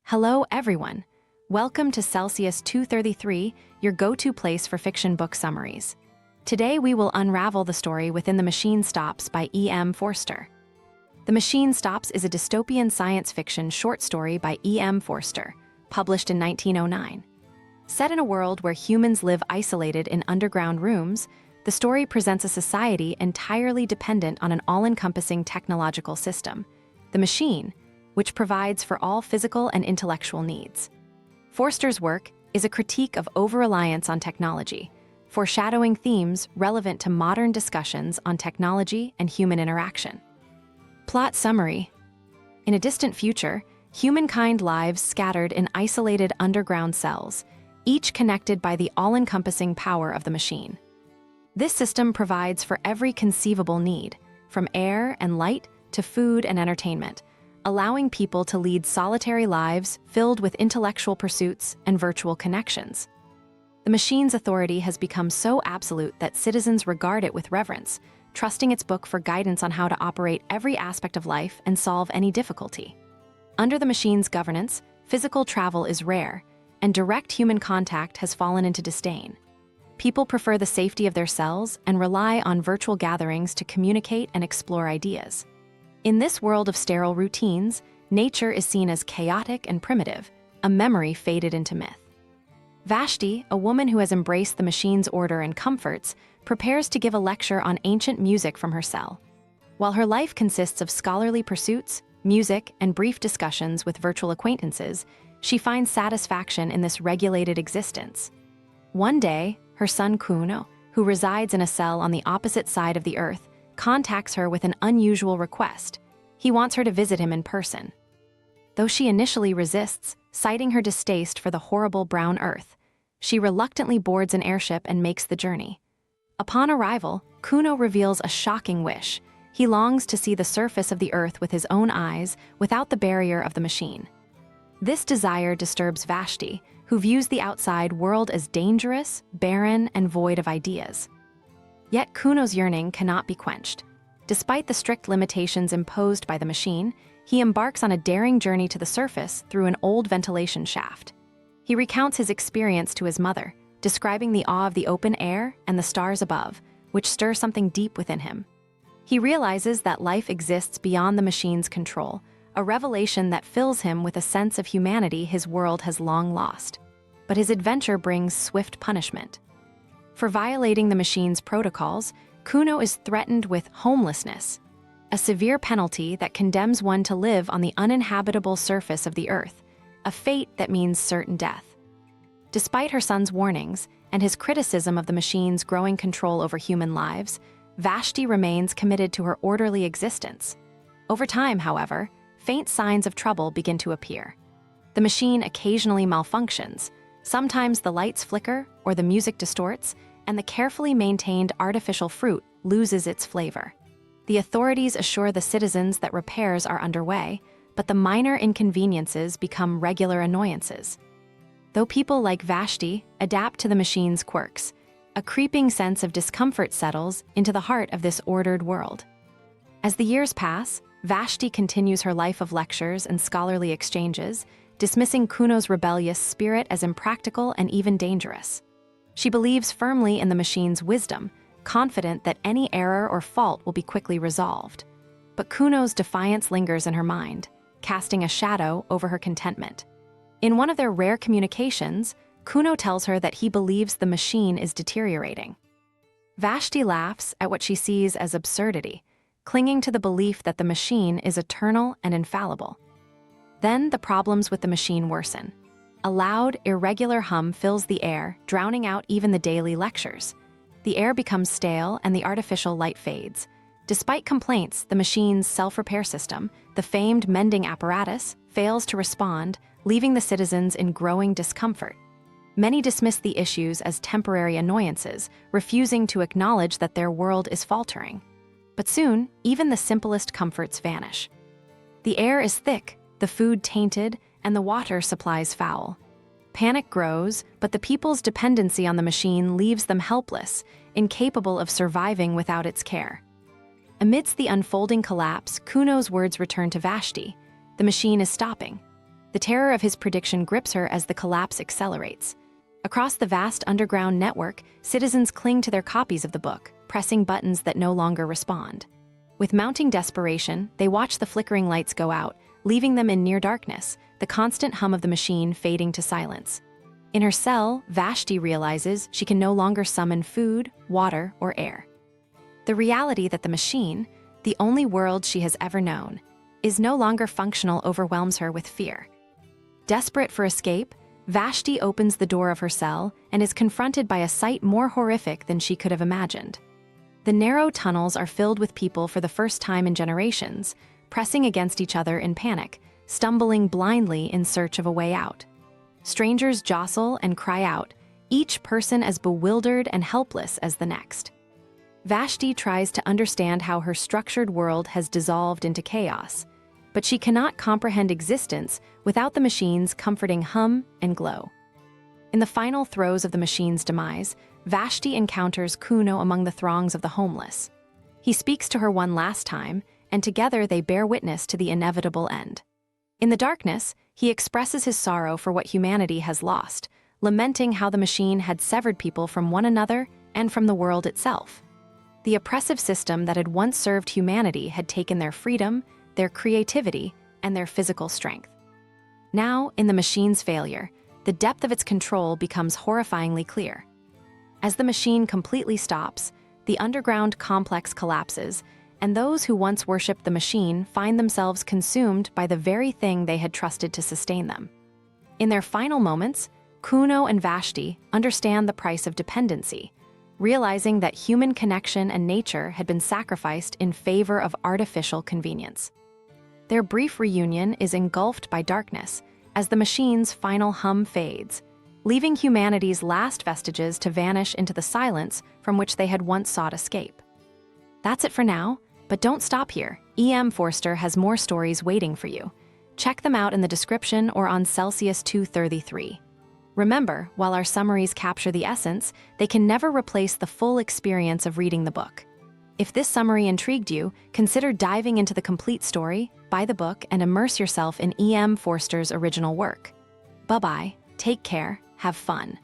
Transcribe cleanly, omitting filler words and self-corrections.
Hello, everyone. Welcome to Celsius 233, your go-to place for fiction book summaries. Today, we will unravel the story Within the Machine Stops by E.M. Forster. The Machine Stops is a dystopian science fiction short story by E.M. Forster, published in 1909. Set in a world where humans live isolated in underground rooms, the story presents a society entirely dependent on an all-encompassing technological system, the machine, which provides for all physical and intellectual needs. Forster's work is a critique of over-reliance on technology, foreshadowing themes relevant to modern discussions on technology and human interaction. Plot summary. In a distant future, humankind lives scattered in isolated underground cells, each connected by the all-encompassing power of the machine. This system provides for every conceivable need, from air and light to food and entertainment, allowing people to lead solitary lives filled with intellectual pursuits and virtual connections. The machine's authority has become so absolute that citizens regard it with reverence, trusting its book for guidance on how to operate every aspect of life and solve any difficulty. Under the machine's governance, physical travel is rare, and direct human contact has fallen into disdain. People prefer the safety of their cells and rely on virtual gatherings to communicate and explore ideas. In this world of sterile routines, nature is seen as chaotic and primitive, a memory faded into myth. Vashti, a woman who has embraced the machine's order and comforts, prepares to give a lecture on ancient music from her cell. While her life consists of scholarly pursuits, music, and brief discussions with virtual acquaintances, she finds satisfaction in this regulated existence. One day, her son Kuno, who resides in a cell on the opposite side of the earth, contacts her with an unusual request. He wants her to visit him in person. Though she initially resists, citing her distaste for the horrible brown earth, she reluctantly boards an airship and makes the journey. Upon arrival, Kuno reveals a shocking wish. He longs to see the surface of the earth with his own eyes, without the barrier of the machine. This desire disturbs Vashti, who views the outside world as dangerous, barren, and void of ideas. Yet Kuno's yearning cannot be quenched. Despite the strict limitations imposed by the machine, he embarks on a daring journey to the surface through an old ventilation shaft. He recounts his experience to his mother, describing the awe of the open air and the stars above, which stir something deep within him. He realizes that life exists beyond the machine's control, a revelation that fills him with a sense of humanity his world has long lost. But his adventure brings swift punishment. For violating the machine's protocols, Kuno is threatened with homelessness, a severe penalty that condemns one to live on the uninhabitable surface of the earth, a fate that means certain death. Despite her son's warnings and his criticism of the machine's growing control over human lives, Vashti remains committed to her orderly existence. Over time, however, faint signs of trouble begin to appear. The machine occasionally malfunctions. Sometimes the lights flicker or the music distorts, and the carefully maintained artificial fruit loses its flavor. The authorities assure the citizens that repairs are underway, but the minor inconveniences become regular annoyances. Though people like Vashti adapt to the machine's quirks, a creeping sense of discomfort settles into the heart of this ordered world. As the years pass, Vashti continues her life of lectures and scholarly exchanges, dismissing Kuno's rebellious spirit as impractical and even dangerous. She believes firmly in the machine's wisdom, confident that any error or fault will be quickly resolved. But Kuno's defiance lingers in her mind, casting a shadow over her contentment. In one of their rare communications, Kuno tells her that he believes the machine is deteriorating. Vashti laughs at what she sees as absurdity, clinging to the belief that the machine is eternal and infallible. Then the problems with the machine worsen. A loud, irregular hum fills the air, drowning out even the daily lectures. The air becomes stale and the artificial light fades. Despite complaints, the machine's self-repair system, the famed mending apparatus, fails to respond, leaving the citizens in growing discomfort. Many dismiss the issues as temporary annoyances, refusing to acknowledge that their world is faltering. But soon, even the simplest comforts vanish. The air is thick, the food tainted, and the water supplies foul. Panic grows, but the people's dependency on the machine leaves them helpless, incapable of surviving without its care. Amidst the unfolding collapse, Kuno's words return to Vashti. The machine is stopping. The terror of his prediction grips her as the collapse accelerates. Across the vast underground network, citizens cling to their copies of the book, pressing buttons that no longer respond. With mounting desperation, they watch the flickering lights go out, leaving them in near darkness, the constant hum of the machine fading to silence. In her cell, Vashti realizes she can no longer summon food, water, or air. The reality that the machine, the only world she has ever known, is no longer functional overwhelms her with fear. Desperate for escape, Vashti opens the door of her cell and is confronted by a sight more horrific than she could have imagined. The narrow tunnels are filled with people for the first time in generations, pressing against each other in panic, stumbling blindly in search of a way out. Strangers jostle and cry out, each person as bewildered and helpless as the next. Vashti tries to understand how her structured world has dissolved into chaos, but she cannot comprehend existence without the machine's comforting hum and glow. In the final throes of the machine's demise, Vashti encounters Kuno among the throngs of the homeless. He speaks to her one last time, and together they bear witness to the inevitable end. In the darkness, he expresses his sorrow for what humanity has lost, lamenting how the machine had severed people from one another and from the world itself. The oppressive system that had once served humanity had taken their freedom, their creativity, and their physical strength. Now, in the machine's failure, the depth of its control becomes horrifyingly clear. As the machine completely stops, the underground complex collapses, and those who once worshipped the machine find themselves consumed by the very thing they had trusted to sustain them. In their final moments, Kuno and Vashti understand the price of dependency, realizing that human connection and nature had been sacrificed in favor of artificial convenience. Their brief reunion is engulfed by darkness as the machine's final hum fades, leaving humanity's last vestiges to vanish into the silence from which they had once sought escape. That's it for now, but don't stop here. Forster has more stories waiting for you. Check them out in the description or on Celsius 233. Remember, while our summaries capture the essence, they can never replace the full experience of reading the book. If this summary intrigued you, consider diving into the complete story, buy the book, and immerse yourself in Forster's original work. Bye-bye, take care, have fun.